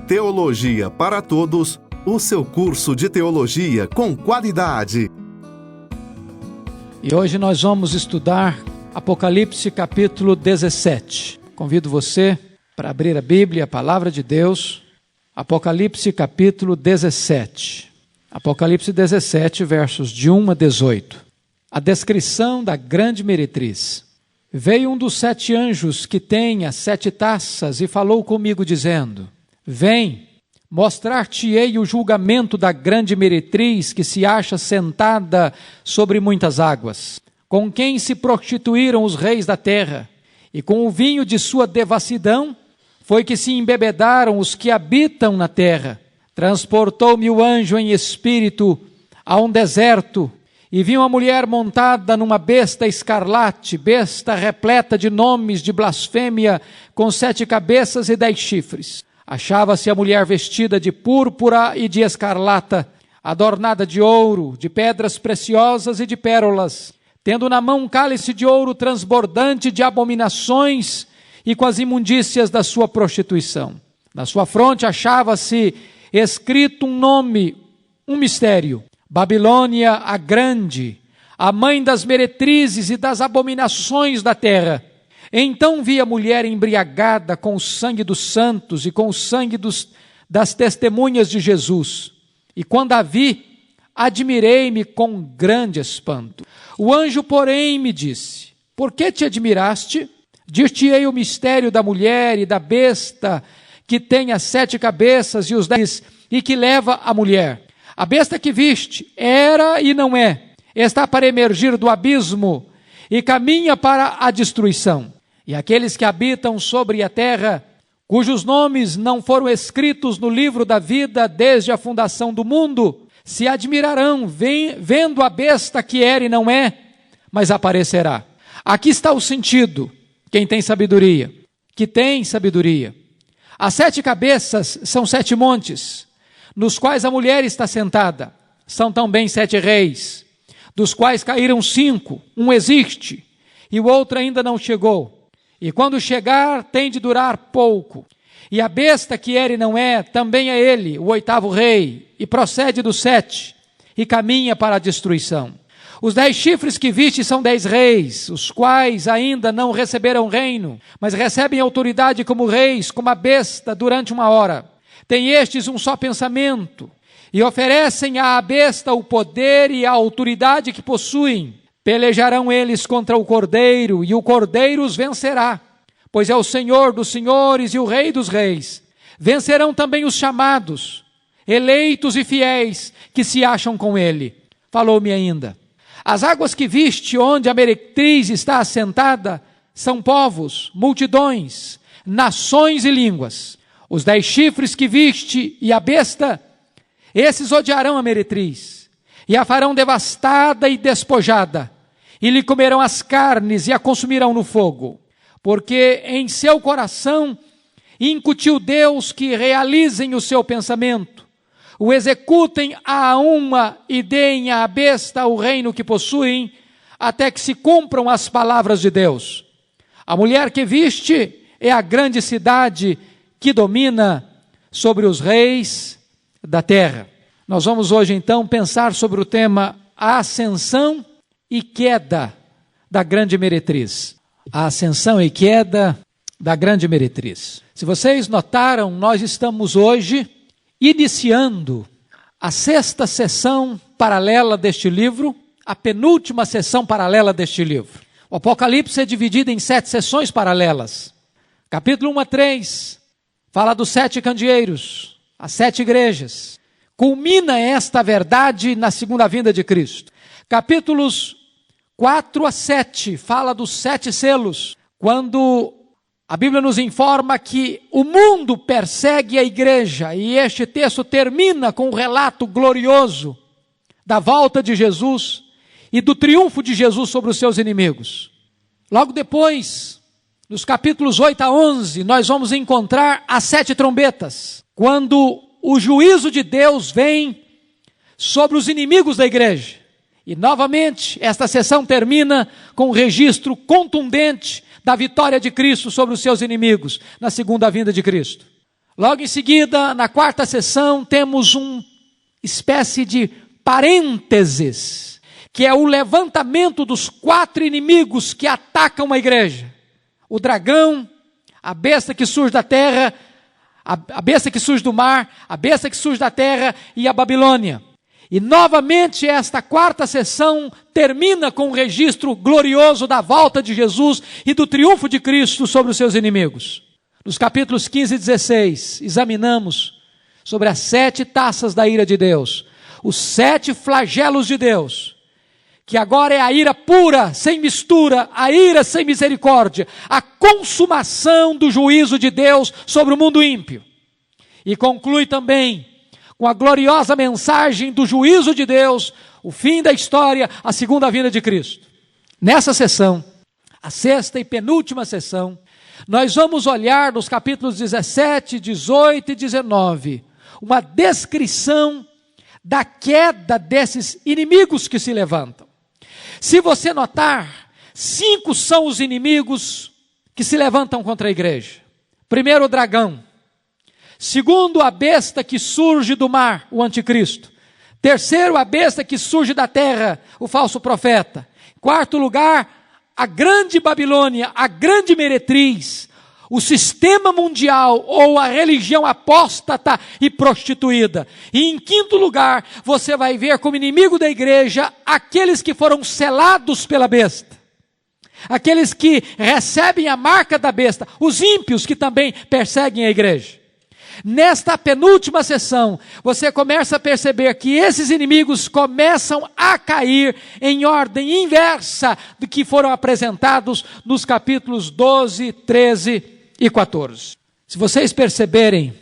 Teologia para Todos, o seu curso de teologia com qualidade. E hoje nós vamos estudar Apocalipse capítulo 17. Convido você para abrir a Bíblia, a Palavra de Deus, Apocalipse capítulo 17. Apocalipse 17, versos de 1 a 18. A descrição da grande meretriz. Veio um dos 7 anjos que tem as 7 taças e falou comigo dizendo: Vem, mostrar-te-ei o julgamento da grande meretriz que se acha sentada sobre muitas águas, com quem se prostituíram os reis da terra, e com o vinho de sua devassidão foi que se embebedaram os que habitam na terra. Transportou-me o anjo em espírito a um deserto, e vi uma mulher montada numa besta escarlate, besta repleta de nomes de blasfêmia, com 7 cabeças e 10 chifres. Achava-se a mulher vestida de púrpura e de escarlata, adornada de ouro, de pedras preciosas e de pérolas, tendo na mão um cálice de ouro transbordante de abominações e com as imundícias da sua prostituição. Na sua fronte achava-se escrito um nome, um mistério: Babilônia a Grande, a mãe das meretrizes e das abominações da terra. Então vi a mulher embriagada com o sangue dos santos e com o sangue das testemunhas de Jesus. E quando a vi, admirei-me com grande espanto. O anjo, porém, me disse: Por que te admiraste? Dir-te-ei o mistério da mulher e da besta que tem as 7 cabeças e os 10 e que leva a mulher. A besta que viste era e não é, está para emergir do abismo e caminha para a destruição. E aqueles que habitam sobre a terra, cujos nomes não foram escritos no livro da vida desde a fundação do mundo, se admirarão vendo a besta que era e não é, mas aparecerá. Aqui está o sentido. Quem tem sabedoria, que tem sabedoria. As 7 cabeças são 7 montes, nos quais a mulher está sentada. São também 7 reis, dos quais caíram 5, um existe, e o outro ainda não chegou. E quando chegar, tem de durar pouco. E a besta que era e não é, também é ele, o 8º rei, e procede dos 7, e caminha para a destruição. Os 10 chifres que viste são 10 reis, os quais ainda não receberam reino, mas recebem autoridade como reis, como a besta, durante 1 hora. Têm estes um só pensamento, e oferecem à besta o poder e a autoridade que possuem. Pelejarão eles contra o Cordeiro, e o Cordeiro os vencerá, pois é o Senhor dos senhores e o Rei dos reis. Vencerão também os chamados, eleitos e fiéis, que se acham com ele. Falou-me ainda: As águas que viste, onde a meretriz está assentada, são povos, multidões, nações e línguas. Os 10 chifres que viste e a besta, esses odiarão a meretriz, e a farão devastada e despojada, e lhe comerão as carnes e a consumirão no fogo, porque em seu coração incutiu Deus que realizem o seu pensamento, o executem a uma e deem à besta o reino que possuem, até que se cumpram as palavras de Deus. A mulher que viste é a grande cidade que domina sobre os reis da terra. Nós vamos hoje então pensar sobre o tema a ascensão e queda da grande meretriz. A ascensão e queda da grande meretriz. Se vocês notaram, nós estamos hoje iniciando a 6ª sessão paralela deste livro, a penúltima sessão paralela deste livro. O Apocalipse é dividido em 7 sessões paralelas. Capítulo 1 a 3 fala dos 7 candeeiros, as 7 igrejas. Culmina esta verdade na segunda vinda de Cristo. Capítulos 4 a 7 fala dos 7 selos, quando a Bíblia nos informa que o mundo persegue a igreja, e este texto termina com um relato glorioso da volta de Jesus e do triunfo de Jesus sobre os seus inimigos. Logo depois, nos capítulos 8 a 11, nós vamos encontrar as 7 trombetas, quando o juízo de Deus vem sobre os inimigos da igreja. E novamente, esta sessão termina com um registro contundente da vitória de Cristo sobre os seus inimigos, na segunda vinda de Cristo. Logo em seguida, na quarta sessão, temos uma espécie de parênteses, que é o levantamento dos 4 inimigos que atacam a igreja: o dragão, a besta que surge da terra, a besta que surge do mar, a besta que surge da terra e a Babilônia. E novamente esta quarta sessão termina com um registro glorioso da volta de Jesus e do triunfo de Cristo sobre os seus inimigos. Nos capítulos 15 e 16, examinamos sobre as 7 taças da ira de Deus, os 7 flagelos de Deus, que agora é a ira pura, sem mistura, a ira sem misericórdia, a consumação do juízo de Deus sobre o mundo ímpio. E conclui também com a gloriosa mensagem do juízo de Deus, o fim da história, a segunda vinda de Cristo. Nessa sessão, a sexta e penúltima sessão, nós vamos olhar nos capítulos 17, 18 e 19, uma descrição da queda desses inimigos que se levantam. Se você notar, 5 são os inimigos que se levantam contra a igreja. Primeiro, o dragão. Segundo, a besta que surge do mar, o anticristo. Terceiro, a besta que surge da terra, o falso profeta. Quarto lugar, a grande Babilônia, a grande meretriz, o sistema mundial ou a religião apóstata e prostituída. E em quinto lugar, você vai ver como inimigo da igreja aqueles que foram selados pela besta. Aqueles que recebem a marca da besta, os ímpios que também perseguem a igreja. Nesta penúltima sessão, você começa a perceber que esses inimigos começam a cair em ordem inversa do que foram apresentados nos capítulos 12, 13 e 14. Se vocês perceberem,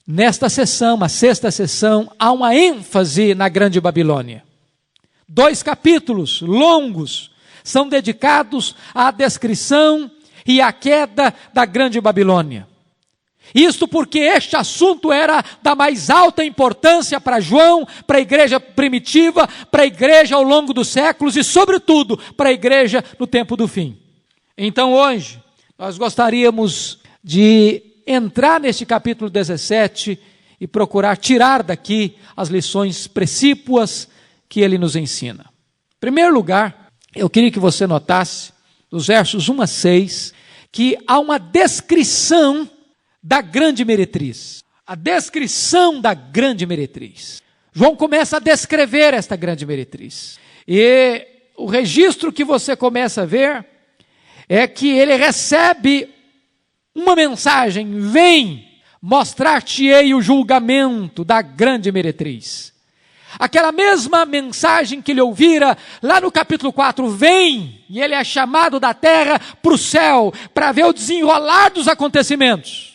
nesta sessão, a sexta sessão, há uma ênfase na grande Babilônia. 2 capítulos longos são dedicados à descrição e à queda da grande Babilônia. Isto porque este assunto era da mais alta importância para João, para a igreja primitiva, para a igreja ao longo dos séculos e, sobretudo, para a igreja no tempo do fim. Então, hoje, nós gostaríamos de entrar neste capítulo 17 e procurar tirar daqui as lições precípuas que ele nos ensina. Em primeiro lugar, eu queria que você notasse, dos versos 1 a 6, que há uma descrição da grande meretriz. A descrição da grande meretriz. João começa a descrever esta grande meretriz. E o registro que você começa a ver é que ele recebe uma mensagem: vem, mostrar-te-ei o julgamento da grande meretriz. Aquela mesma mensagem que ele ouvira lá no capítulo 4, vem, e ele é chamado da terra para o céu, para ver o desenrolar dos acontecimentos.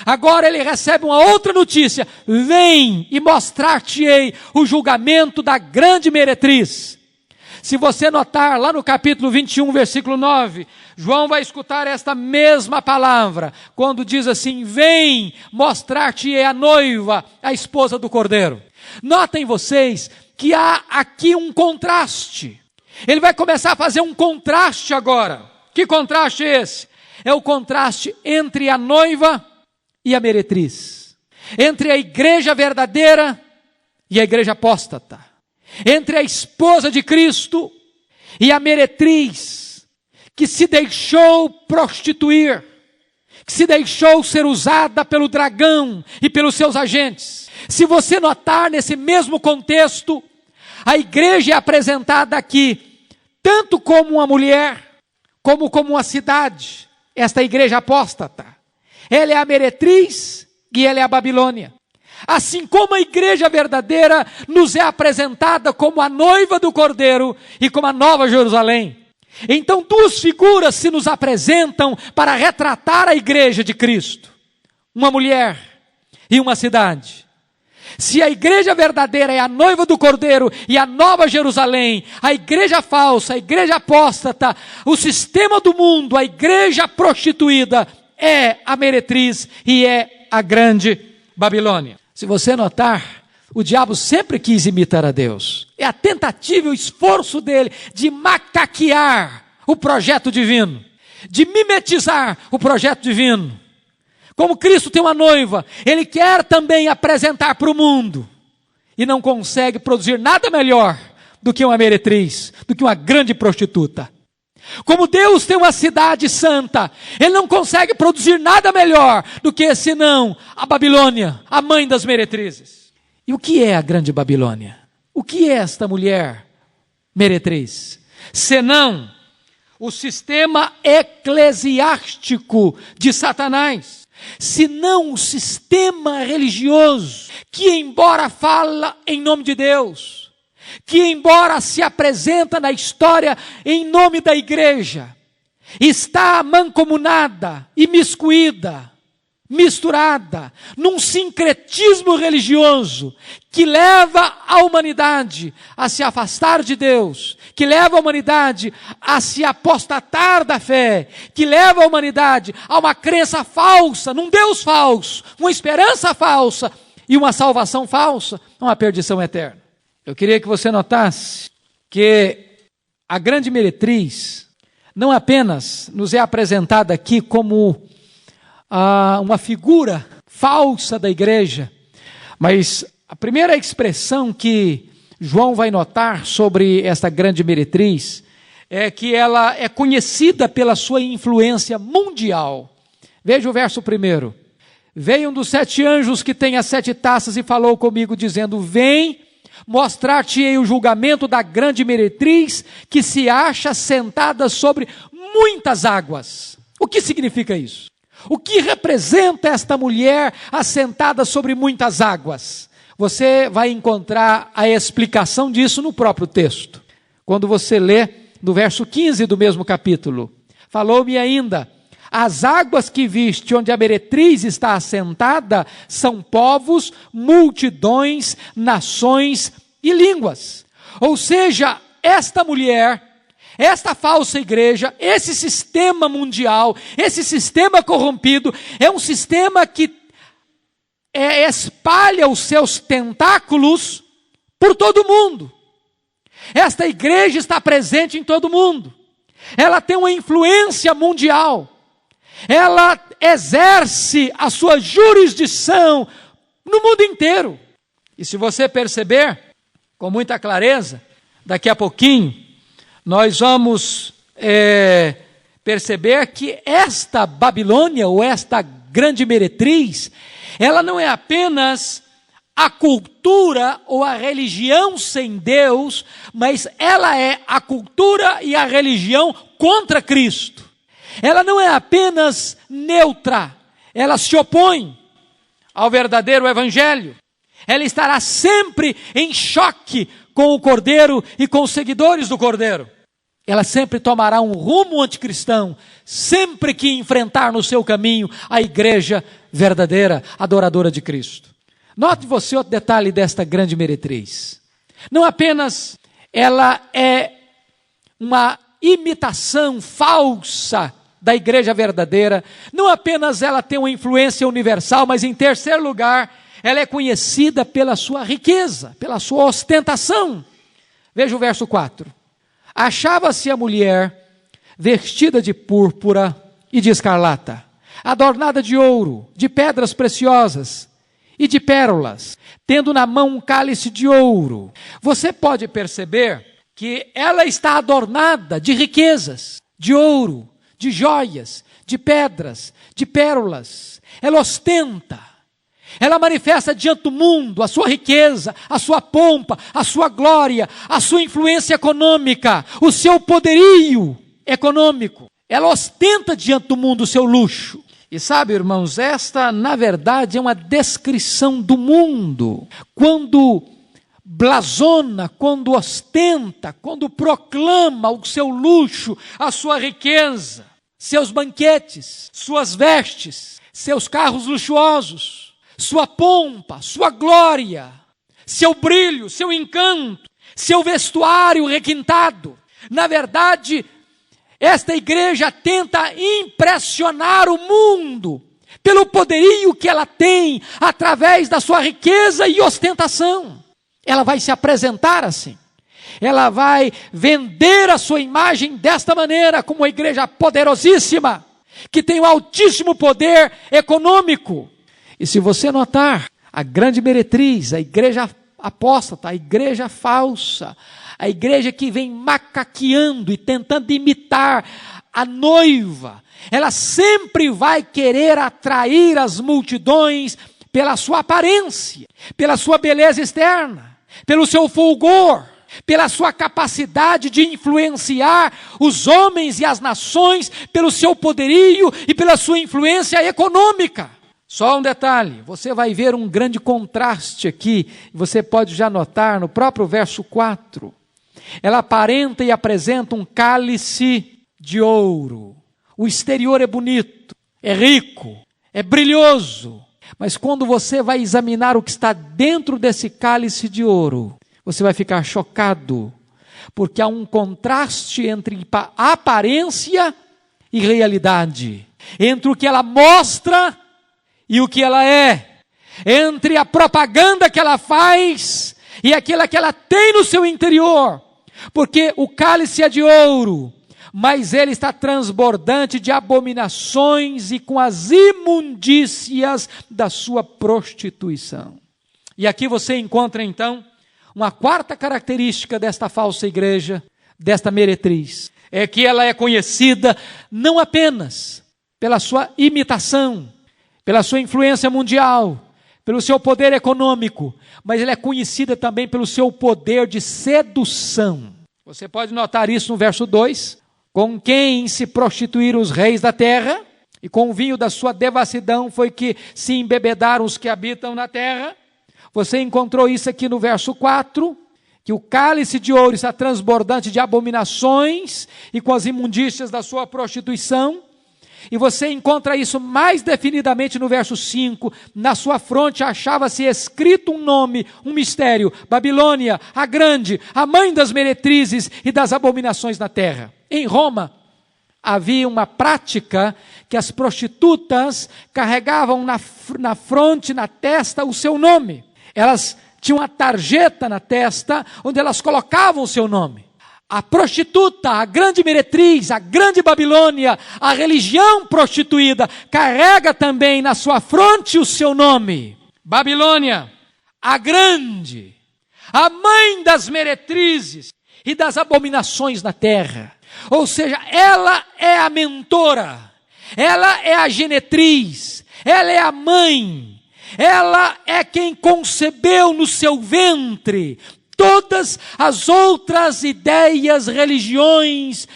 Agora ele recebe uma outra notícia: vem e mostrar-te-ei o julgamento da grande meretriz. Se você notar lá no capítulo 21, versículo 9, João vai escutar esta mesma palavra, quando diz assim: vem mostrar-te-ei a noiva, a esposa do Cordeiro. Notem vocês que há aqui um contraste. Ele vai começar a fazer um contraste agora. Que contraste é esse? É o contraste entre a noiva e a meretriz, entre a igreja verdadeira e a igreja apóstata, entre a esposa de Cristo e a meretriz, que se deixou prostituir, que se deixou ser usada pelo dragão e pelos seus agentes. Se você notar nesse mesmo contexto, a igreja é apresentada aqui, tanto como uma mulher, como uma cidade, esta igreja apóstata. Ela é a meretriz e ela é a Babilônia. Assim como a igreja verdadeira nos é apresentada como a noiva do Cordeiro e como a Nova Jerusalém. Então 2 figuras se nos apresentam para retratar a igreja de Cristo: uma mulher e uma cidade. Se a igreja verdadeira é a noiva do Cordeiro e a Nova Jerusalém, a igreja falsa, a igreja apóstata, o sistema do mundo, a igreja prostituída, é a meretriz e é a grande Babilônia. Se você notar, o diabo sempre quis imitar a Deus. É a tentativa e o esforço dele de macaquear o projeto divino, de mimetizar o projeto divino. Como Cristo tem uma noiva, Ele quer também apresentar para o mundo. E não consegue produzir nada melhor do que uma meretriz, do que uma grande prostituta. Como Deus tem uma cidade santa, Ele não consegue produzir nada melhor do que senão a Babilônia, a mãe das meretrizes. E o que é a grande Babilônia? O que é esta mulher meretriz? Senão o sistema eclesiástico de Satanás. Senão o sistema religioso, que embora fala em nome de Deus, que embora se apresenta na história em nome da igreja, está mancomunada, imiscuída, misturada, num sincretismo religioso, que leva a humanidade a se afastar de Deus, que leva a humanidade a se apostatar da fé, que leva a humanidade a uma crença falsa, num Deus falso, uma esperança falsa e uma salvação falsa, uma perdição eterna. Eu queria que você notasse que a grande meretriz não apenas nos é apresentada aqui como uma figura falsa da igreja, mas a primeira expressão que João vai notar sobre esta grande meretriz é que ela é conhecida pela sua influência mundial. Veja o verso 1. Veio um dos 7 anjos que tem as 7 taças e falou comigo dizendo: vem, mostrar-te-ei o julgamento da grande meretriz que se acha sentada sobre muitas águas. O que significa isso? O que representa esta mulher assentada sobre muitas águas? Você vai encontrar a explicação disso no próprio texto. Quando você lê no verso 15 do mesmo capítulo, falou-me ainda: as águas que viste onde a meretriz está assentada são povos, multidões, nações e línguas. Ou seja, esta mulher, esta falsa igreja, esse sistema mundial, esse sistema corrompido, é um sistema que espalha os seus tentáculos por todo o mundo. Esta igreja está presente em todo o mundo. Ela tem uma influência mundial. Ela exerce a sua jurisdição no mundo inteiro. E se você perceber com muita clareza, daqui a pouquinho, nós vamos perceber que esta Babilônia, ou esta grande meretriz, ela não é apenas a cultura ou a religião sem Deus, mas ela é a cultura e a religião contra Cristo. Ela não é apenas neutra, ela se opõe ao verdadeiro evangelho. Ela estará sempre em choque com o Cordeiro e com os seguidores do Cordeiro. Ela sempre tomará um rumo anticristão, sempre que enfrentar no seu caminho a igreja verdadeira, adoradora de Cristo. Note você outro detalhe desta grande meretriz. Não apenas ela é uma imitação falsa da igreja verdadeira, não apenas ela tem uma influência universal, mas em terceiro lugar, ela é conhecida pela sua riqueza, pela sua ostentação. Veja o verso 4. Achava-se a mulher vestida de púrpura e de escarlata, adornada de ouro, de pedras preciosas e de pérolas, tendo na mão um cálice de ouro. Você pode perceber que ela está adornada de riquezas, de ouro, de joias, de pedras, de pérolas. Ela ostenta. Ela manifesta diante do mundo a sua riqueza, a sua pompa, a sua glória, a sua influência econômica, o seu poderio econômico. Ela ostenta diante do mundo o seu luxo. E sabe, irmãos, esta, na verdade, é uma descrição do mundo. Quando blasona, quando ostenta, quando proclama o seu luxo, a sua riqueza, seus banquetes, suas vestes, seus carros luxuosos, sua pompa, sua glória, seu brilho, seu encanto, seu vestuário requintado. Na verdade, esta igreja tenta impressionar o mundo pelo poderio que ela tem através da sua riqueza e ostentação. Ela vai se apresentar assim. Ela vai vender a sua imagem desta maneira, como uma igreja poderosíssima. que tem um altíssimo poder econômico. E se você notar, a grande meretriz, a igreja apóstata, a igreja falsa, a igreja que vem macaqueando e tentando imitar a noiva, ela sempre vai querer atrair as multidões pela sua aparência, pela sua beleza externa, pelo seu fulgor, pela sua capacidade de influenciar os homens e as nações, pelo seu poderio e pela sua influência econômica. Só um detalhe, você vai ver um grande contraste aqui, você pode já notar no próprio verso 4. Ela aparenta e apresenta um cálice de ouro. O exterior é bonito, é rico, é brilhoso, mas quando você vai examinar o que está dentro desse cálice de ouro, você vai ficar chocado, porque há um contraste entre aparência e realidade, entre o que ela mostra e o que ela é, entre a propaganda que ela faz e aquela que ela tem no seu interior, porque o cálice é de ouro, mas ele está transbordante de abominações e com as imundícias da sua prostituição. E aqui você encontra então uma quarta característica desta falsa igreja, desta meretriz, é que ela é conhecida não apenas pela sua imitação, pela sua influência mundial, pelo seu poder econômico, mas ela é conhecida também pelo seu poder de sedução. Você pode notar isso no verso 2, com quem se prostituíram os reis da terra, e com o vinho da sua devassidão foi que se embebedaram os que habitam na terra. Você encontrou isso aqui no verso 4, que o cálice de ouro está transbordante de abominações e com as imundícias da sua prostituição. E você encontra isso mais definidamente no verso 5, na sua fronte achava-se escrito um nome, um mistério, Babilônia, a grande, a mãe das meretrizes e das abominações na terra. Em Roma, havia uma prática que as prostitutas carregavam na fronte, na testa, o seu nome. Elas tinham uma tarjeta na testa, onde elas colocavam o seu nome. A prostituta, a grande meretriz, a grande Babilônia, a religião prostituída, carrega também na sua fronte o seu nome. Babilônia, a grande, a mãe das meretrizes e das abominações na terra. Ou seja, ela é a mentora, ela é a genetriz, ela é a mãe, ela é quem concebeu no seu ventre todas as outras ideias, religiões,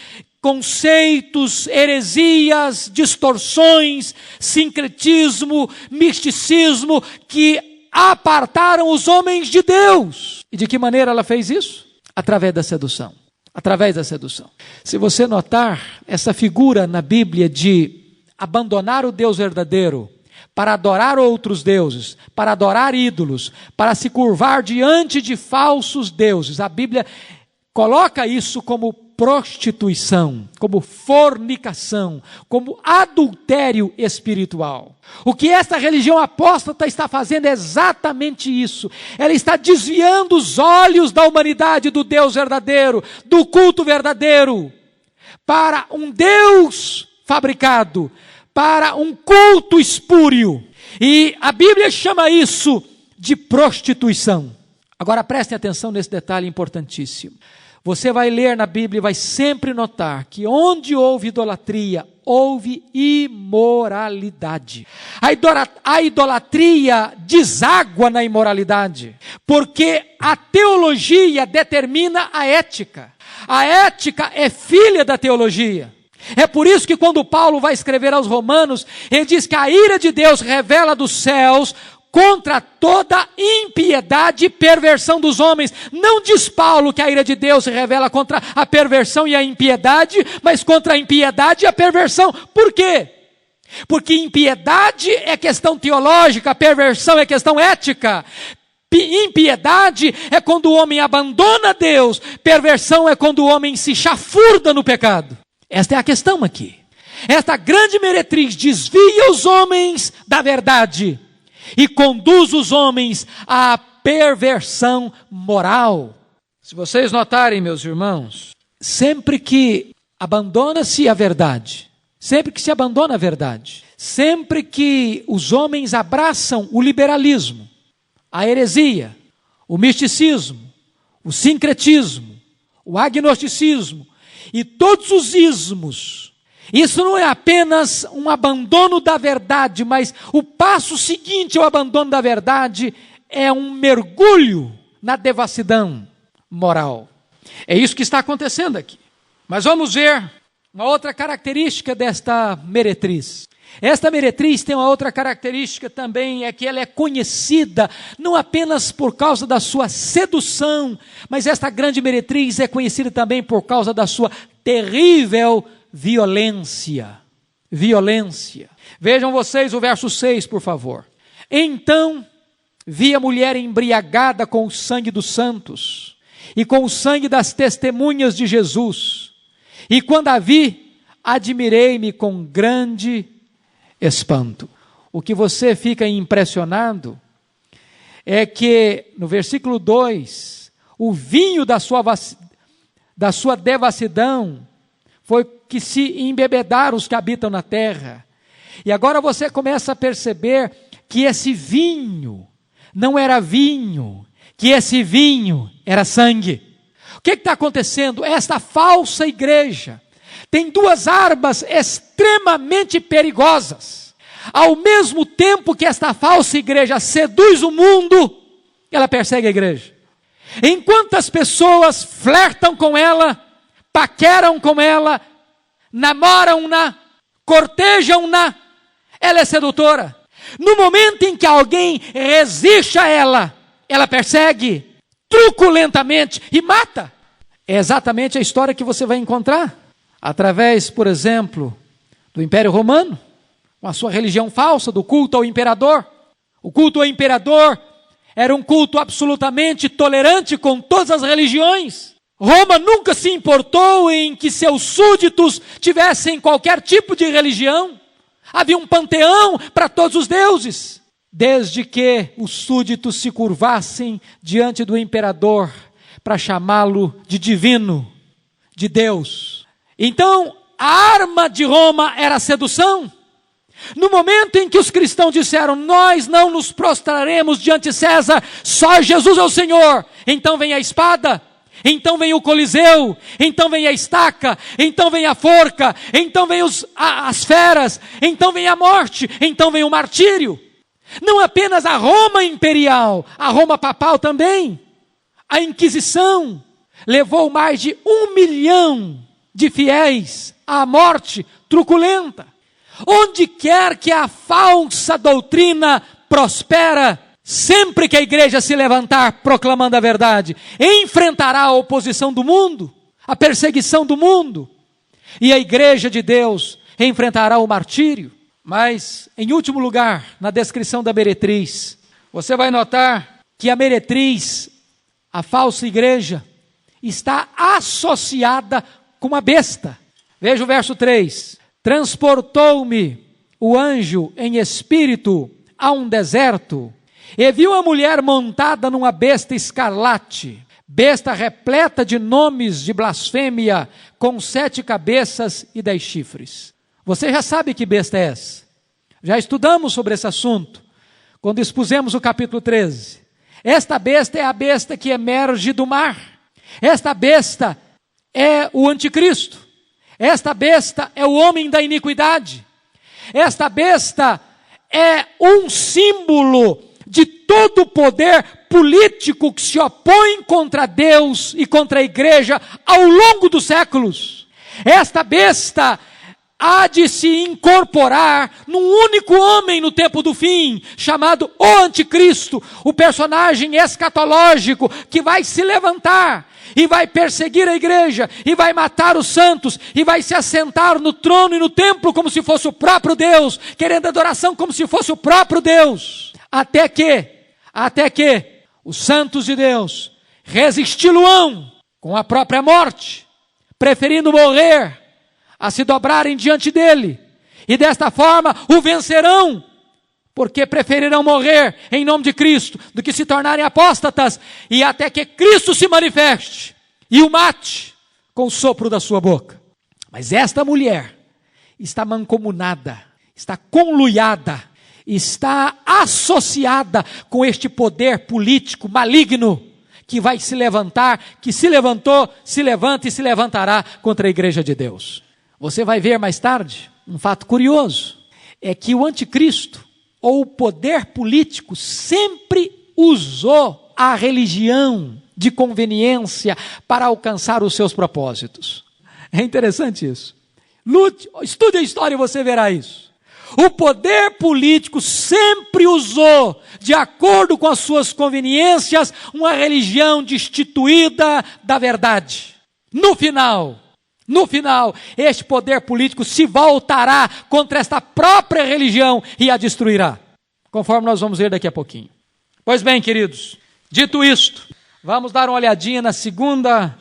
conceitos, heresias, distorções, sincretismo, misticismo, que apartaram os homens de Deus. E de que maneira ela fez isso? Através da sedução. Através da sedução. Se você notar, essa figura na Bíblia de abandonar o Deus verdadeiro para adorar outros deuses, para adorar ídolos, para se curvar diante de falsos deuses. A Bíblia coloca isso como prostituição, como fornicação, como adultério espiritual. O que esta religião apóstata está fazendo é exatamente isso. Ela está desviando os olhos da humanidade do Deus verdadeiro, do culto verdadeiro, para um Deus fabricado, para um culto espúrio. E a Bíblia chama isso de prostituição. Agora prestem atenção nesse detalhe importantíssimo. Você vai ler na Bíblia e vai sempre notar que onde houve idolatria, houve imoralidade. A idolatria deságua na imoralidade, porque a teologia determina a ética. A ética é filha da teologia. É por isso que quando Paulo vai escrever aos Romanos, ele diz que a ira de Deus revela dos céus contra toda impiedade e perversão dos homens. Não diz Paulo que a ira de Deus se revela contra a perversão e a impiedade, mas contra a impiedade e a perversão. Por quê? Porque impiedade é questão teológica, perversão é questão ética. Impiedade é quando o homem abandona Deus, perversão é quando o homem se chafurda no pecado. Esta é a questão aqui. Esta grande meretriz desvia os homens da verdade e conduz os homens à perversão moral. Se vocês notarem, meus irmãos, sempre que abandona-se a verdade sempre que se abandona a verdade, sempre que os homens abraçam o liberalismo, a heresia, o misticismo, o sincretismo, o agnosticismo e todos os ismos, isso não é apenas um abandono da verdade, mas o passo seguinte ao abandono da verdade é um mergulho na devassidão moral. É isso que está acontecendo aqui. Mas vamos ver uma outra característica desta meretriz. Esta meretriz tem uma outra característica também, é que ela é conhecida não apenas por causa da sua sedução, mas esta grande meretriz é conhecida também por causa da sua terrível violência. Violência. Vejam vocês o verso 6, por favor. Então vi a mulher embriagada com o sangue dos santos e com o sangue das testemunhas de Jesus. E quando a vi, admirei-me com grande espanto. O que você fica impressionado é que no versículo 2, o vinho da sua devassidão foi que se embebedaram os que habitam na terra. E agora você começa a perceber que esse vinho não era vinho, que esse vinho era sangue. O que está acontecendo? Esta falsa igreja tem duas armas extremamente perigosas. Ao mesmo tempo que esta falsa igreja seduz o mundo, ela persegue a igreja. Enquanto as pessoas flertam com ela, paqueram com ela, namoram-na, cortejam-na, ela é sedutora. No momento em que alguém resiste a ela, ela persegue truculentamente e mata. É exatamente a história que você vai encontrar através, por exemplo, do Império Romano, com a sua religião falsa do culto ao imperador. O culto ao imperador era um culto absolutamente tolerante com todas as religiões. Roma nunca se importou em que seus súditos tivessem qualquer tipo de religião. Havia um panteão para todos os deuses, desde que os súditos se curvassem diante do imperador para chamá-lo de divino, de Deus. Então, a arma de Roma era a sedução. No momento em que os cristãos disseram, nós não nos prostraremos diante de César, só Jesus é o Senhor, então vem a espada, então vem o coliseu, então vem a estaca, então vem a forca, então vem as feras, então vem a morte, então vem o martírio. Não apenas a Roma imperial, a Roma papal também. A Inquisição levou mais de 1 milhão de fiéis à morte truculenta. Onde quer que a falsa doutrina prospera, sempre que a igreja se levantar proclamando a verdade, enfrentará a oposição do mundo, a perseguição do mundo, e a igreja de Deus enfrentará o martírio. Mas, em último lugar, na descrição da meretriz, você vai notar que a meretriz, a falsa igreja, está associada com a besta. Veja o verso 3. Transportou-me o anjo em espírito a um deserto, e viu a mulher montada numa besta escarlate, besta repleta de nomes de blasfêmia, com 7 cabeças e 10 chifres. Você já sabe que besta é essa. Já estudamos sobre esse assunto, quando expusemos o capítulo 13. Esta besta é a besta que emerge do mar. Esta besta é o anticristo. Esta besta é o homem da iniquidade. Esta besta é um símbolo de todo o poder político que se opõe contra Deus e contra a igreja ao longo dos séculos. Esta besta há de se incorporar num único homem no tempo do fim, chamado o Anticristo, o personagem escatológico que vai se levantar e vai perseguir a igreja, e vai matar os santos, e vai se assentar no trono e no templo como se fosse o próprio Deus, querendo adoração como se fosse o próprio Deus, até que os santos de Deus resisti-lo-ão com a própria morte, preferindo morrer a se dobrarem diante dele, e desta forma o vencerão, porque preferirão morrer em nome de Cristo, do que se tornarem apóstatas, e até que Cristo se manifeste, e o mate com o sopro da sua boca. Mas esta mulher está mancomunada, está conluiada, está associada com este poder político maligno que vai se levantar, que se levantou, se levanta e se levantará contra a igreja de Deus. Você vai ver mais tarde um fato curioso, é que o anticristo, ou o poder político, sempre usou a religião de conveniência para alcançar os seus propósitos. É interessante isso. Estude a história e você verá isso. O poder político sempre usou, de acordo com as suas conveniências, uma religião destituída da verdade. No final, este poder político se voltará contra esta própria religião e a destruirá, conforme nós vamos ver daqui a pouquinho. Pois bem, queridos, dito isto, vamos dar uma olhadinha na segunda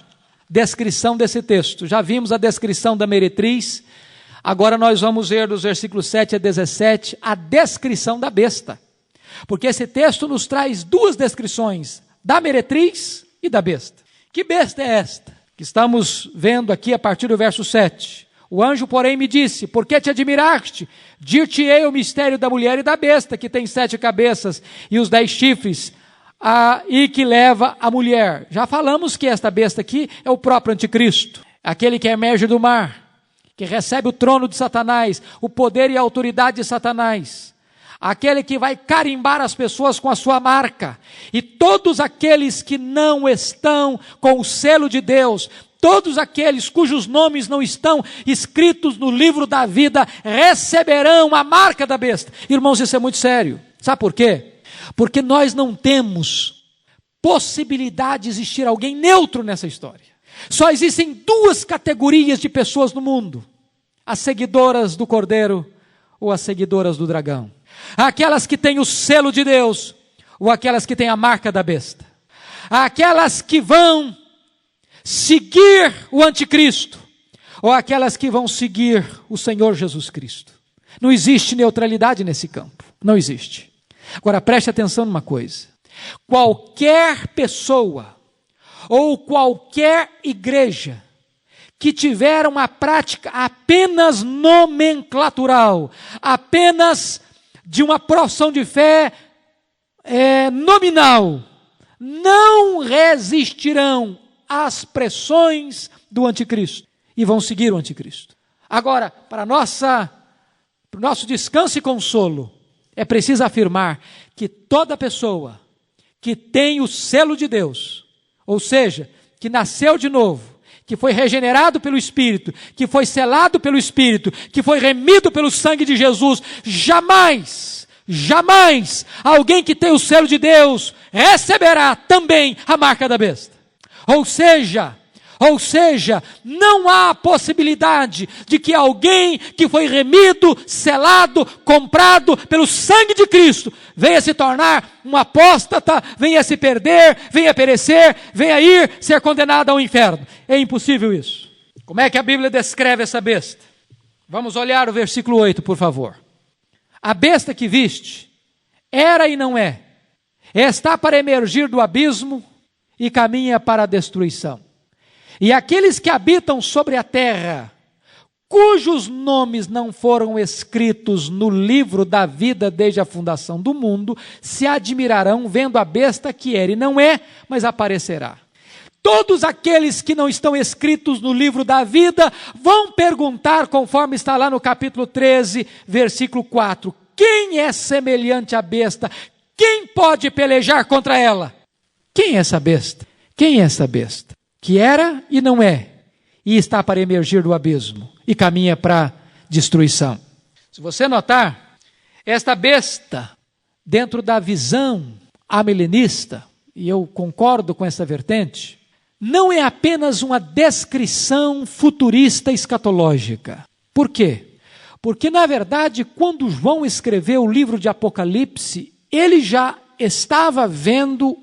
descrição desse texto. Já vimos a descrição da meretriz, agora nós vamos ver dos versículos 7 a 17 a descrição da besta. Porque esse texto nos traz duas descrições, da meretriz e da besta. Que besta é esta que estamos vendo aqui a partir do verso 7? O anjo, porém, me disse: por que te admiraste? Dir-te-ei o mistério da mulher e da besta, que tem 7 cabeças e os 10 chifres, e que leva a mulher. Já falamos que esta besta aqui é o próprio anticristo, aquele que emerge do mar, que recebe o trono de Satanás, o poder e a autoridade de Satanás, aquele que vai carimbar as pessoas com a sua marca, e todos aqueles que não estão com o selo de Deus, todos aqueles cujos nomes não estão escritos no livro da vida, receberão a marca da besta. Irmãos, isso é muito sério. Sabe por quê? Porque nós não temos possibilidade de existir alguém neutro nessa história. Só existem 2 categorias de pessoas no mundo: as seguidoras do Cordeiro ou as seguidoras do dragão. Aquelas que têm o selo de Deus ou aquelas que têm a marca da besta. Aquelas que vão seguir o anticristo ou aquelas que vão seguir o Senhor Jesus Cristo. Não existe neutralidade nesse campo, não existe. Agora preste atenção numa coisa: qualquer pessoa ou qualquer igreja que tiver uma prática apenas nomenclatural, apenas de uma profissão de fé nominal, não resistirão às pressões do anticristo e vão seguir o anticristo. Agora, para o nosso descanso e consolo, é preciso afirmar que toda pessoa que tem o selo de Deus, ou seja, que nasceu de novo, que foi regenerado pelo Espírito, que foi selado pelo Espírito, que foi remido pelo sangue de Jesus, jamais alguém que tem o selo de Deus receberá também a marca da besta. Ou seja, não há possibilidade de que alguém que foi remido, selado, comprado pelo sangue de Cristo, venha se tornar um apóstata, venha se perder, venha perecer, venha ser condenado ao inferno. É impossível isso. Como é que a Bíblia descreve essa besta? Vamos olhar o versículo 8, por favor. A besta que viste era e não é, está para emergir do abismo e caminha para a destruição. E aqueles que habitam sobre a terra, cujos nomes não foram escritos no livro da vida desde a fundação do mundo, se admirarão vendo a besta que era e não é, mas aparecerá. Todos aqueles que não estão escritos no livro da vida vão perguntar, conforme está lá no capítulo 13, versículo 4, quem é semelhante à besta? Quem pode pelejar contra ela? Quem é essa besta? Quem é essa besta? Que era e não é, e está para emergir do abismo, e caminha para a destruição. Se você notar, esta besta, dentro da visão amilenista, e eu concordo com essa vertente, não é apenas uma descrição futurista escatológica. Por quê? Porque, na verdade, quando João escreveu o livro de Apocalipse, ele já estava vendo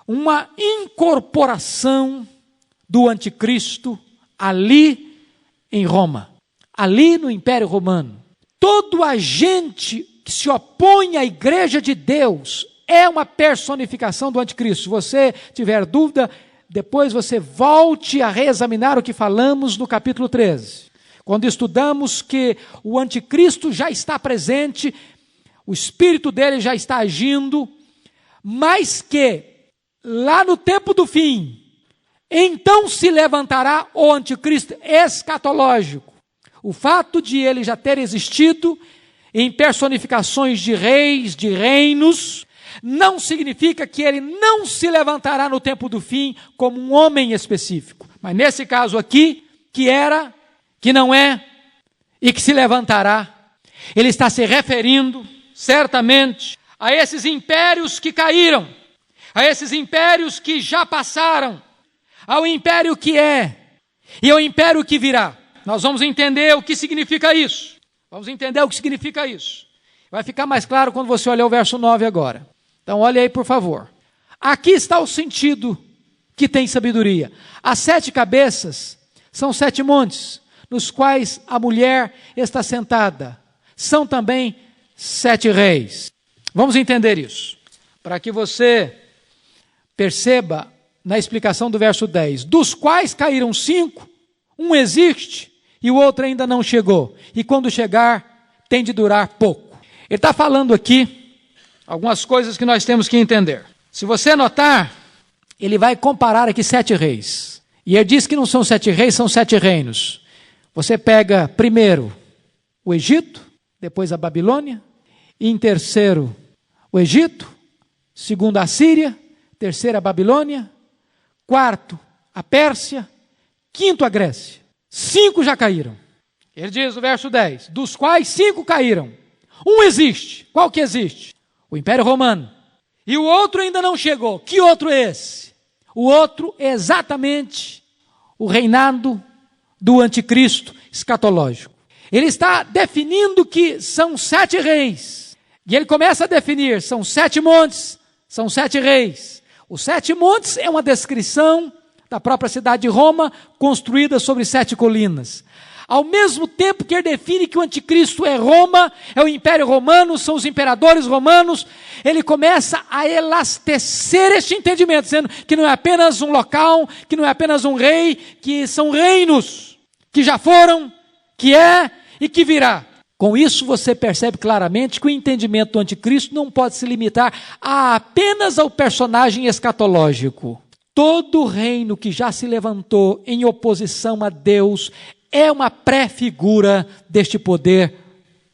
uma incorporação do anticristo ali em Roma, ali no Império Romano. Todo agente que se opõe à igreja de Deus é uma personificação do anticristo. Se você tiver dúvida, depois você volte a reexaminar o que falamos no capítulo 13. quando estudamos que o anticristo já está presente, o espírito dele já está agindo, mas que lá no tempo do fim, então se levantará o anticristo escatológico. O fato de ele já ter existido em personificações de reis, de reinos, não significa que ele não se levantará no tempo do fim como um homem específico. Mas nesse caso aqui, que era, que não é e que se levantará, ele está se referindo certamente a esses impérios que caíram, a esses impérios que já passaram, ao império que é e ao império que virá. Nós vamos entender o que significa isso. Vamos entender o que significa isso. Vai ficar mais claro quando você olhar o verso 9 agora. Então olha aí, por favor. Aqui está o sentido que tem sabedoria. As 7 cabeças são 7 montes, nos quais a mulher está sentada. São também 7 reis. Vamos entender isso, para que você perceba na explicação do verso 10, dos quais caíram 5, um existe e o outro ainda não chegou, e quando chegar tem de durar pouco. Ele está falando aqui algumas coisas que nós temos que entender. Se você notar, ele vai comparar aqui 7 reis, e ele diz que não são 7 reis, são 7 reinos. Você pega primeiro o Egito, depois a Babilônia, e em terceiro o Egito, segundo a Síria, terceiro a Babilônia, quarto a Pérsia, quinto a Grécia. 5 já caíram. Ele diz no verso 10, dos quais 5 caíram. Um existe. Qual que existe? O Império Romano. E o outro ainda não chegou. Que outro é esse? O outro é exatamente o reinado do anticristo escatológico. Ele está definindo que são 7 reis. E ele começa a definir, são 7 montes, são 7 reis. Os 7 montes é uma descrição da própria cidade de Roma, construída sobre 7 colinas. Ao mesmo tempo que ele define que o anticristo é Roma, é o Império Romano, são os imperadores romanos, ele começa a elastecer este entendimento, dizendo que não é apenas um local, que não é apenas um rei, que são reinos, que já foram, que é e que virá. Com isso você percebe claramente que o entendimento do anticristo não pode se limitar apenas ao personagem escatológico. Todo reino que já se levantou em oposição a Deus é uma pré-figura deste poder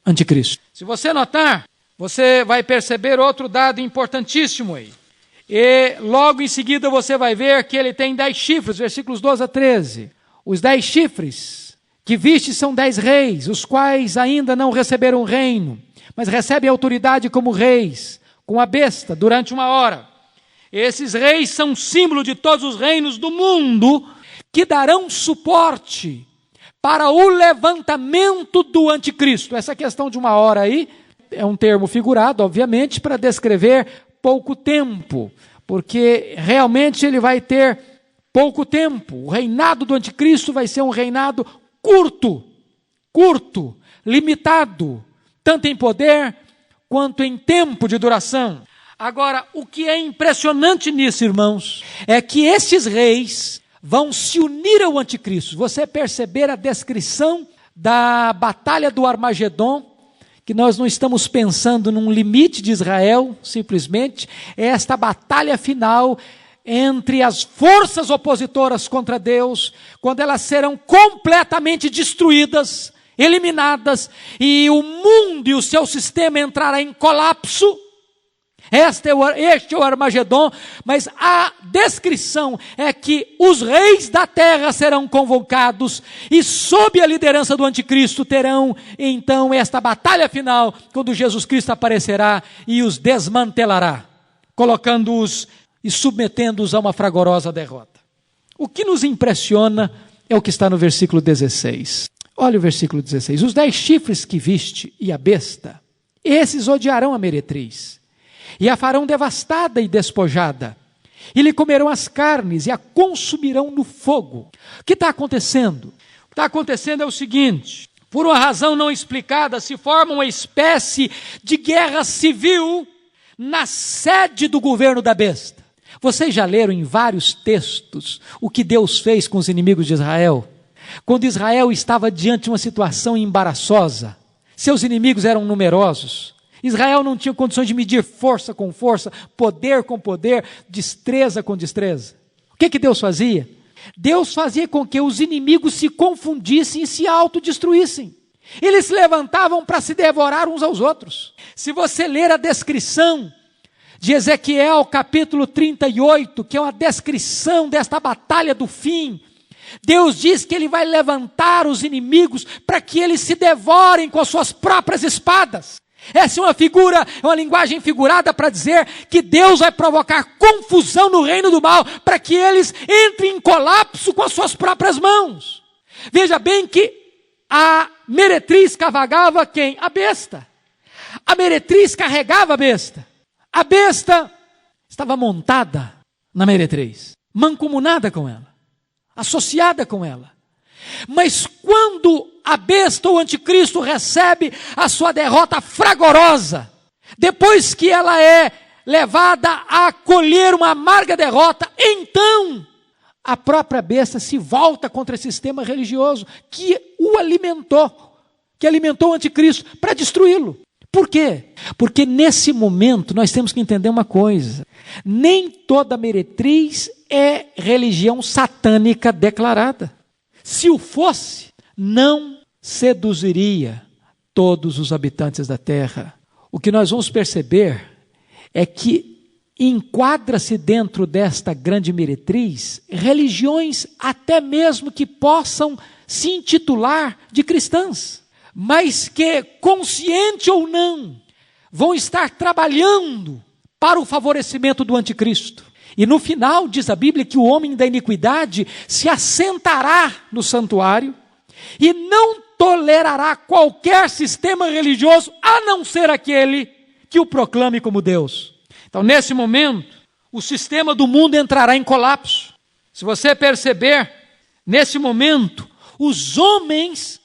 anticristo. Se você notar, você vai perceber outro dado importantíssimo aí. E logo em seguida você vai ver que ele tem 10 chifres, versículos 12 a 13. Os 10 chifres que viste são 10 reis, os quais ainda não receberam reino, mas recebem autoridade como reis, com a besta, durante 1 hora. Esses reis são símbolo de todos os reinos do mundo que darão suporte para o levantamento do anticristo. Essa questão de 1 hora aí é um termo figurado, obviamente, para descrever pouco tempo, porque realmente ele vai ter pouco tempo. O reinado do anticristo vai ser um reinado curto, limitado, tanto em poder quanto em tempo de duração. Agora, o que é impressionante nisso, irmãos, é que esses reis vão se unir ao anticristo. Você perceber a descrição da batalha do Armagedon, que nós não estamos pensando num limite de Israel, simplesmente, é esta batalha final entre as forças opositoras contra Deus, quando elas serão completamente destruídas, eliminadas, e o mundo e o seu sistema entrará em colapso. Este é o Armagedon, mas a descrição é que os reis da terra serão convocados e sob a liderança do anticristo terão então esta batalha final, quando Jesus Cristo aparecerá e os desmantelará, colocando-os e submetendo-os a uma fragorosa derrota. O que nos impressiona é o que está no versículo 16. Olha o versículo 16. Os 10 chifres que viste e a besta, esses odiarão a meretriz, e a farão devastada e despojada, e lhe comerão as carnes e a consumirão no fogo. O que está acontecendo? O que está acontecendo é o seguinte: por uma razão não explicada, se forma uma espécie de guerra civil na sede do governo da besta. Vocês já leram em vários textos o que Deus fez com os inimigos de Israel? Quando Israel estava diante de uma situação embaraçosa, seus inimigos eram numerosos, Israel não tinha condições de medir força com força, poder com poder, destreza com destreza. O que Deus fazia? Deus fazia com que os inimigos se confundissem e se autodestruíssem. Eles se levantavam para se devorar uns aos outros. Se você ler a descrição de Ezequiel capítulo 38, que é uma descrição desta batalha do fim, Deus diz que Ele vai levantar os inimigos para que eles se devorem com as suas próprias espadas. Essa é uma figura, é uma linguagem figurada para dizer que Deus vai provocar confusão no reino do mal, para que eles entrem em colapso com as suas próprias mãos. Veja bem que a meretriz cavalgava quem? A besta. A meretriz carregava a besta. A besta estava montada na meretriz, mancomunada com ela, associada com ela. Mas quando a besta, o anticristo, recebe a sua derrota fragorosa, depois que ela é levada a colher uma amarga derrota, então a própria besta se volta contra esse sistema religioso que o alimentou, que alimentou o anticristo para destruí-lo. Por quê? Porque nesse momento nós temos que entender uma coisa: nem toda meretriz é religião satânica declarada. Se o fosse, não seduziria todos os habitantes da terra. O que nós vamos perceber é que enquadra-se dentro desta grande meretriz religiões até mesmo que possam se intitular de cristãs, mas que, consciente ou não, vão estar trabalhando para o favorecimento do anticristo. E no final, diz a Bíblia, que o homem da iniquidade se assentará no santuário e não tolerará qualquer sistema religioso, a não ser aquele que o proclame como Deus. Então, nesse momento, o sistema do mundo entrará em colapso. Se você perceber, nesse momento, os homens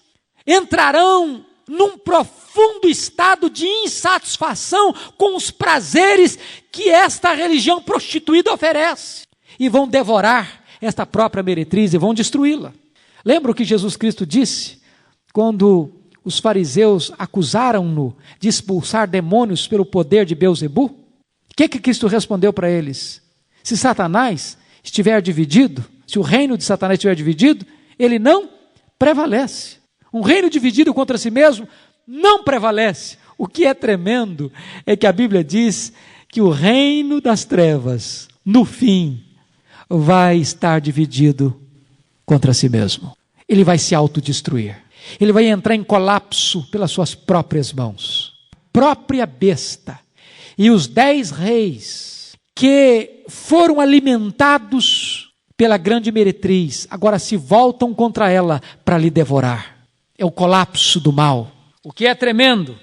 entrarão num profundo estado de insatisfação com os prazeres que esta religião prostituída oferece, e vão devorar esta própria meretriz e vão destruí-la. Lembra o que Jesus Cristo disse quando os fariseus acusaram-no de expulsar demônios pelo poder de Belzebu? O que Cristo respondeu para eles? Se Satanás estiver dividido, se o reino de Satanás estiver dividido, ele não prevalece. Um reino dividido contra si mesmo não prevalece. O que é tremendo é que a Bíblia diz que o reino das trevas, no fim, vai estar dividido contra si mesmo. Ele vai se autodestruir. Ele vai entrar em colapso pelas suas próprias mãos. A própria besta e os 10 reis que foram alimentados pela grande meretriz, agora se voltam contra ela para lhe devorar. É o colapso do mal. O que é tremendo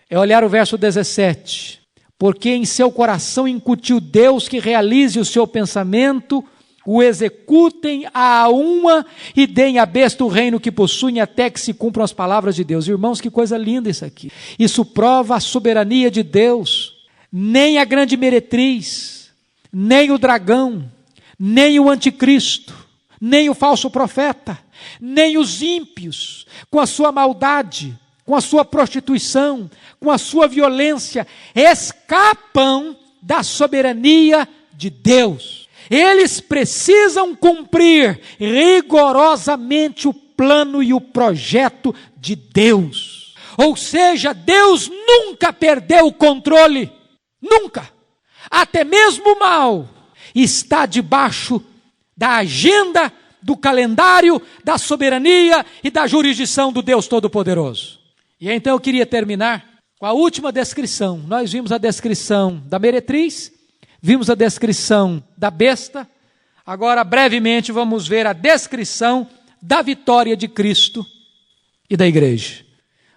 é olhar o verso 17. Porque em seu coração incutiu Deus que realize o seu pensamento, o executem a uma e deem à besta o reino que possuem até que se cumpram as palavras de Deus. Irmãos, que coisa linda isso aqui. Isso prova a soberania de Deus. Nem a grande meretriz, nem o dragão, nem o anticristo, nem o falso profeta, nem os ímpios, com a sua maldade, com a sua prostituição, com a sua violência, escapam da soberania de Deus. Eles precisam cumprir rigorosamente o plano e o projeto de Deus. Ou seja, Deus nunca perdeu o controle, nunca. Até mesmo o mal está debaixo da agenda, do calendário, da soberania e da jurisdição do Deus Todo-Poderoso. E então eu queria terminar com a última descrição. Nós vimos a descrição da meretriz, vimos a descrição da besta, agora brevemente vamos ver a descrição da vitória de Cristo e da igreja.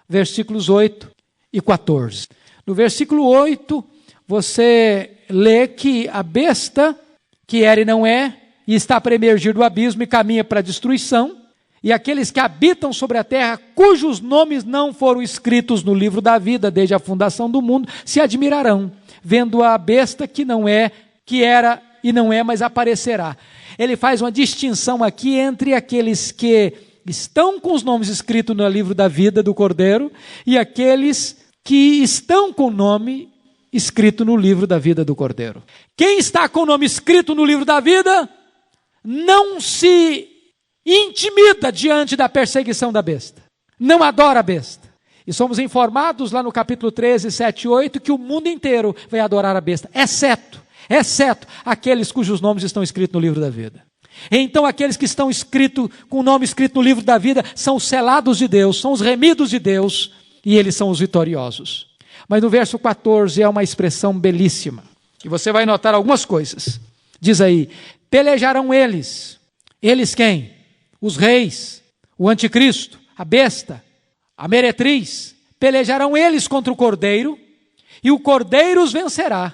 Versículos 8 e 14. No versículo 8, você lê que a besta, que era e não é, e está para emergir do abismo e caminha para a destruição, e aqueles que habitam sobre a terra, cujos nomes não foram escritos no livro da vida desde a fundação do mundo, se admirarão, vendo a besta que não é, que era e não é, mas aparecerá. Ele faz uma distinção aqui entre aqueles que estão com os nomes escritos no livro da vida do Cordeiro e aqueles que estão com o nome escrito no livro da vida do Cordeiro. Quem está com o nome escrito no livro da vida não se intimida diante da perseguição da besta, não adora a besta. E somos informados lá no capítulo 13, 7 e 8, que o mundo inteiro vai adorar a besta, exceto aqueles cujos nomes estão escritos no livro da vida. Então aqueles que estão com o nome escrito no livro da vida são os selados de Deus, são os remidos de Deus, e eles são os vitoriosos. Mas no verso 14 é uma expressão belíssima, e você vai notar algumas coisas. Diz aí, pelejarão eles. Eles quem? Os reis, o anticristo, a besta, a meretriz. Pelejarão eles contra o Cordeiro, e o Cordeiro os vencerá,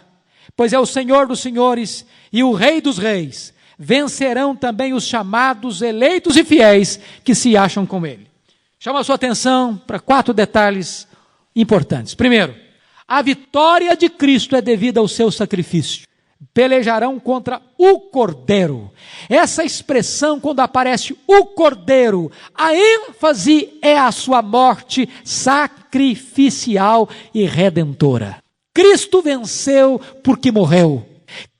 pois é o Senhor dos senhores e o Rei dos reis. Vencerão também os chamados, eleitos e fiéis que se acham com ele. Chama a sua atenção para 4 detalhes importantes. Primeiro, a vitória de Cristo é devida ao seu sacrifício. Pelejarão contra o Cordeiro. Essa expressão, quando aparece o Cordeiro, a ênfase é a sua morte sacrificial e redentora. Cristo venceu porque morreu.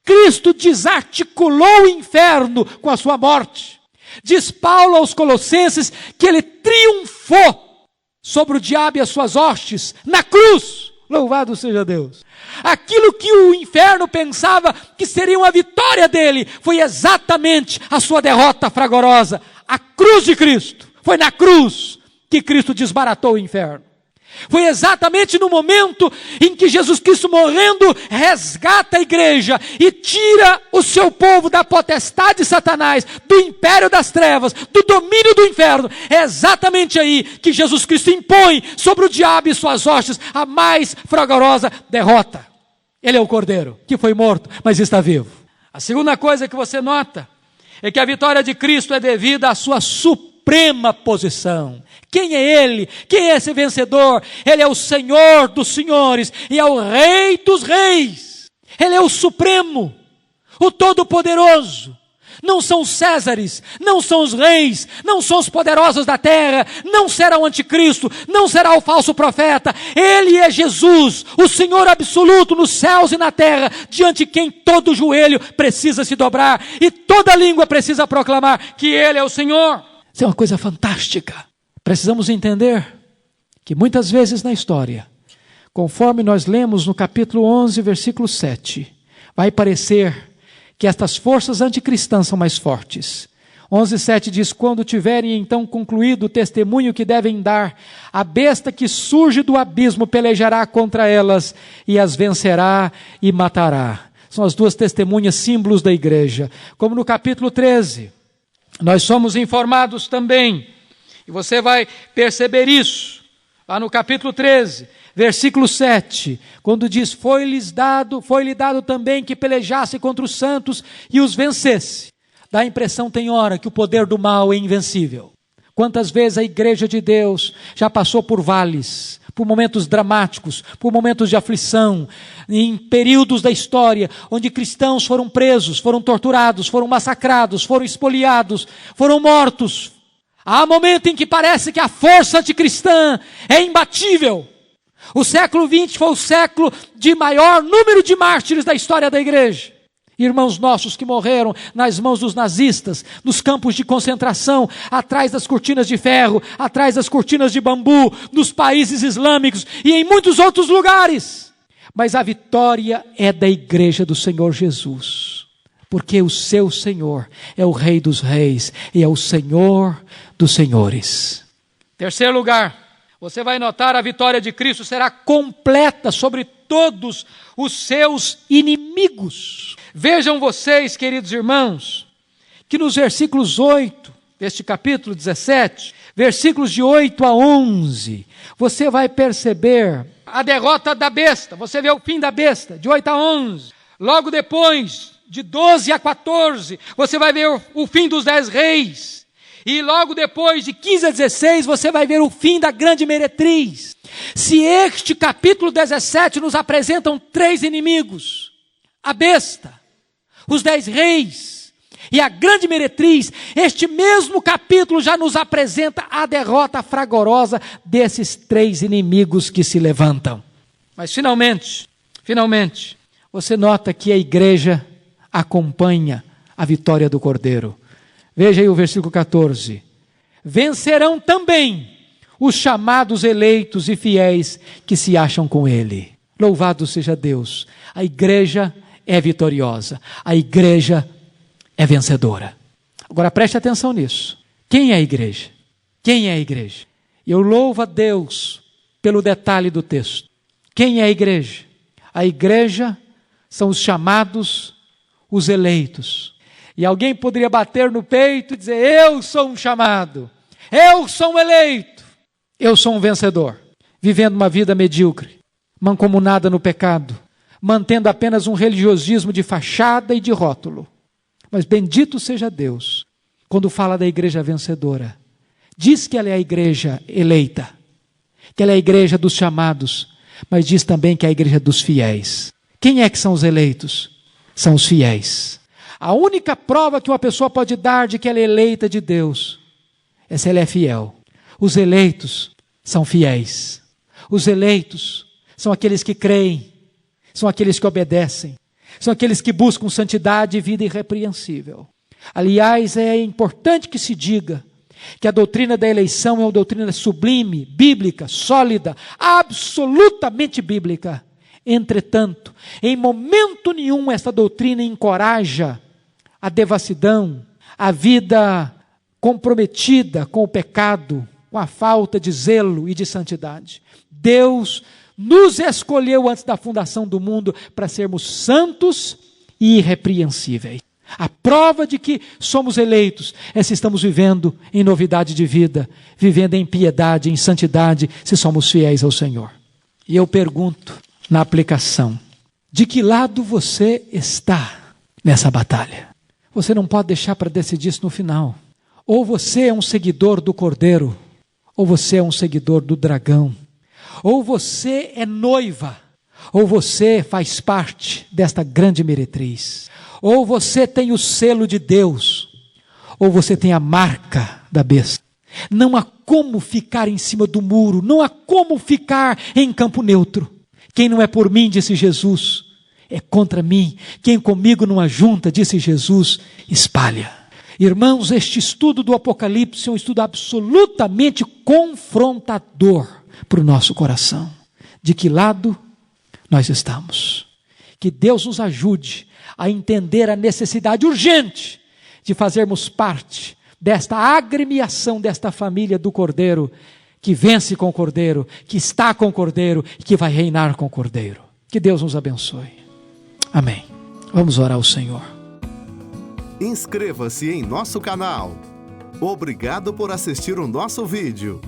Cristo desarticulou o inferno com a sua morte. Diz Paulo aos Colossenses que ele triunfou sobre o diabo e as suas hostes na cruz. Louvado seja Deus. Aquilo que o inferno pensava que seria uma vitória dele, foi exatamente a sua derrota fragorosa. A cruz de Cristo. Foi na cruz que Cristo desbaratou o inferno. Foi exatamente no momento em que Jesus Cristo, morrendo, resgata a igreja e tira o seu povo da potestade de Satanás, do império das trevas, do domínio do inferno. É exatamente aí que Jesus Cristo impõe sobre o diabo e suas hostes a mais fragorosa derrota. Ele é o Cordeiro, que foi morto, mas está vivo. A segunda coisa que você nota é que a vitória de Cristo é devida à sua suprema posição. Quem é Ele? Quem é esse vencedor? Ele é o Senhor dos senhores e é o Rei dos reis. Ele é o Supremo, o Todo-Poderoso. Não são os Césares, não são os reis, não são os poderosos da terra, não será o anticristo, não será o falso profeta. Ele é Jesus, o Senhor absoluto nos céus e na terra, diante de quem todo joelho precisa se dobrar e toda língua precisa proclamar que Ele é o Senhor. Isso é uma coisa fantástica. Precisamos entender que muitas vezes na história, conforme nós lemos no capítulo 11, versículo 7, vai parecer que estas forças anticristãs são mais fortes. 11:7 diz, quando tiverem então concluído o testemunho que devem dar, a besta que surge do abismo pelejará contra elas e as vencerá e matará. São as duas testemunhas, símbolos da igreja. Como no capítulo 13, nós somos informados também, e você vai perceber isso, lá no capítulo 13, versículo 7, quando diz, foi-lhe dado também que pelejasse contra os santos e os vencesse. Dá a impressão, tem hora, que o poder do mal é invencível. Quantas vezes a igreja de Deus já passou por vales, por momentos dramáticos, por momentos de aflição, em períodos da história, onde cristãos foram presos, foram torturados, foram massacrados, foram espoliados, foram mortos. Há momento em que parece que a força anticristã é imbatível. O século XX foi o século de maior número de mártires da história da igreja. Irmãos nossos que morreram nas mãos dos nazistas, nos campos de concentração, atrás das cortinas de ferro, atrás das cortinas de bambu, nos países islâmicos e em muitos outros lugares. Mas a vitória é da igreja do Senhor Jesus. Porque o seu Senhor é o Rei dos reis e é o Senhor dos senhores. Terceiro lugar, você vai notar a vitória de Cristo será completa sobre todos os seus inimigos. Vejam vocês, queridos irmãos, que nos versículos 8, deste capítulo 17, versículos de 8 a 11, você vai perceber a derrota da besta, você vê o fim da besta, de 8 a 11. Logo depois, de 12 a 14, você vai ver o fim dos 10 reis. E logo depois, de 15 a 16, você vai ver o fim da grande meretriz. Se este capítulo 17 nos apresentam 3 inimigos, a besta, os 10 reis E a grande meretriz, este mesmo capítulo já nos apresenta a derrota fragorosa desses 3 inimigos que se levantam. Mas finalmente, você nota que a igreja acompanha a vitória do Cordeiro. Veja aí o versículo 14. Vencerão também os chamados eleitos e fiéis que se acham com ele. Louvado seja Deus. A igreja é vitoriosa. A igreja é vencedora. Agora preste atenção nisso. Quem é a igreja? Quem é a igreja? Eu louvo a Deus pelo detalhe do texto. Quem é a igreja? A igreja são os chamados, os eleitos. E alguém poderia bater no peito e dizer: eu sou um chamado, eu sou um eleito, eu sou um vencedor, vivendo uma vida medíocre, mancomunada no pecado, mantendo apenas um religiosismo de fachada e de rótulo. Mas bendito seja Deus, quando fala da igreja vencedora, diz que ela é a igreja eleita, que ela é a igreja dos chamados, mas diz também que é a igreja dos fiéis. Quem é que são os eleitos? São os fiéis. A única prova que uma pessoa pode dar de que ela é eleita de Deus é se ela é fiel. Os eleitos são fiéis. Os eleitos são aqueles que creem, são aqueles que obedecem, são aqueles que buscam santidade e vida irrepreensível. Aliás, é importante que se diga que a doutrina da eleição é uma doutrina sublime, bíblica, sólida, absolutamente bíblica. Entretanto, em momento nenhum esta doutrina encoraja a devassidão, a vida comprometida com o pecado, com a falta de zelo e de santidade. Deus nos escolheu antes da fundação do mundo para sermos santos e irrepreensíveis. A prova de que somos eleitos é se estamos vivendo em novidade de vida, vivendo em piedade, em santidade, se somos fiéis ao Senhor. E eu pergunto, na aplicação, de que lado você está nessa batalha? Você não pode deixar para decidir isso no final. Ou você é um seguidor do Cordeiro, ou você é um seguidor do dragão. Ou você é noiva, ou você faz parte desta grande meretriz. Ou você tem o selo de Deus, ou você tem a marca da besta. Não há como ficar em cima do muro, não há como ficar em campo neutro. Quem não é por mim, disse Jesus, é contra mim. Quem comigo não ajunta, disse Jesus, espalha. Irmãos, este estudo do Apocalipse é um estudo absolutamente confrontador para o nosso coração. De que lado nós estamos? Que Deus nos ajude a entender a necessidade urgente de fazermos parte desta agremiação, desta família do Cordeiro, que vence com o Cordeiro, que está com o Cordeiro e que vai reinar com o Cordeiro. Que Deus nos abençoe. Amém. Vamos orar ao Senhor. Inscreva-se em nosso canal. Obrigado por assistir o nosso vídeo.